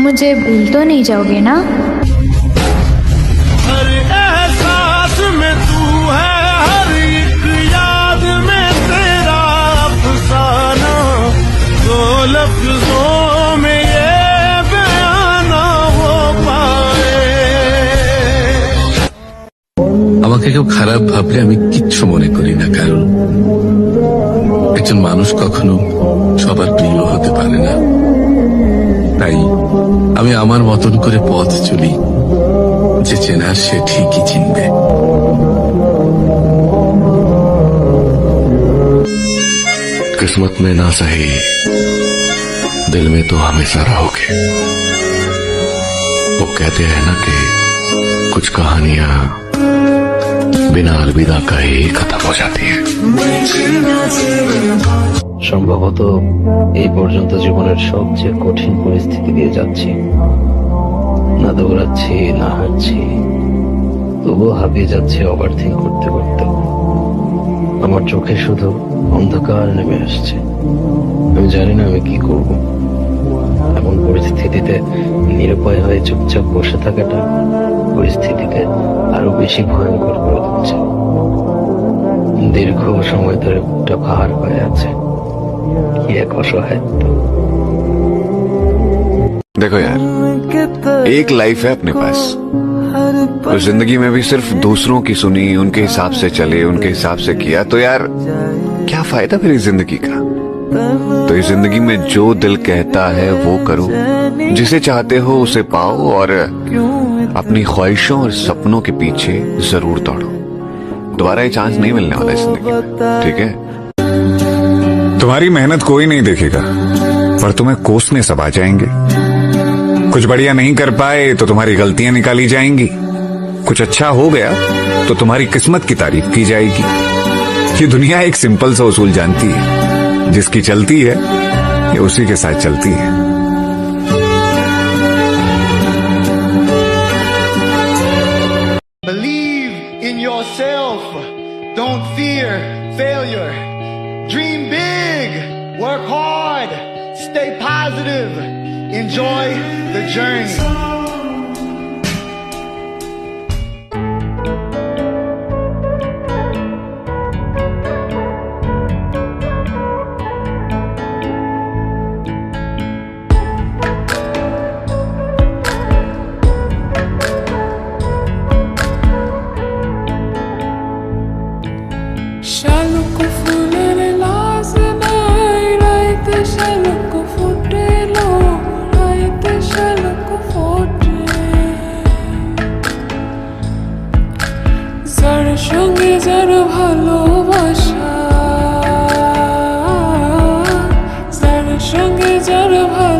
मुझे भूल तो नहीं जाओगे ना? हर एहसास में तू है, हर एक याद में तेरा अफसाना, दो लफ्जों में ये बयान ना हो पाए। আমাকে কেউ খারাপ ভাবলে আমি কিচ্ছু মনে করি না, কারণ একজন মানুষ কখনো সবার প্রিয় হতে পারে না। তাই আমি আমার মতন করে পথ চলি, যে চেনার সে ঠিকই চিনবে। किस्मत में ना सही, दिल में तो हमेशा रहोगे। वो कहते हैं ना कि कुछ कहानियां बिना अलविदा कहे ही खत्म हो जाती है। সম্ভবত এই পর্যন্ত জীবনের সবচেয়ে কঠিন পরিস্থিতি দিয়ে যাচ্ছি। না দৌড়াচ্ছি, না হাঁটছি, তবুও হাঁপিয়ে যাচ্ছে ওভারথিঙ্ক করতে করতে। আমার চোখে শুধু অন্ধকার নেমে আসছে। আমি জানি না আমি কি করব। এমন পরিস্থিতিতে নিরুপায় হয়ে চুপচাপ বসে থাকাটা পরিস্থিতিকে আরো বেশি ভয়ঙ্কর করে দিচ্ছে। দীর্ঘ সময় ধরে বুকটা পাহাড় হয়ে আছে। কি এক অসহায়ত্ব। देखो यार, एक लाइफ है अपने पास, और जिंदगी में भी सिर्फ दूसरों की सुनी, उनके हिसाब से चले, उनके हिसाब से किया, तो यार क्या फायदा फिर इस जिंदगी का। तो इस जिंदगी में जो दिल कहता है वो करो, जिसे चाहते हो उसे पाओ, और अपनी ख्वाहिशों और सपनों के पीछे जरूर दौड़ो। दोबारा ये चांस नहीं मिलने वाला इस जिंदगी में, ठीक है। तुम्हारी मेहनत कोई नहीं देखेगा, पर तुम्हें कोसने सब आ जाएंगे। कुछ बढ़िया नहीं कर पाए तो तुम्हारी गलतियां निकाली जाएंगी। कुछ अच्छा हो गया तो तुम्हारी किस्मत की तारीफ की जाएगी। ये दुनिया एक सिंपल सा उसूल जानती है, जिसकी चलती है ये उसी के साथ चलती है। Believe in yourself. Don't fear failure. Dream big. Work hard. Stay positive. Enjoy the journey. শালুক ফুলের লাজ নাই, রাইতে শালুক ফুটে লো, রাইতে শালুক ফোটে। যার সঙ্গে যার ভালোবাসা, যার সঙ্গে যার ভালোবাসা,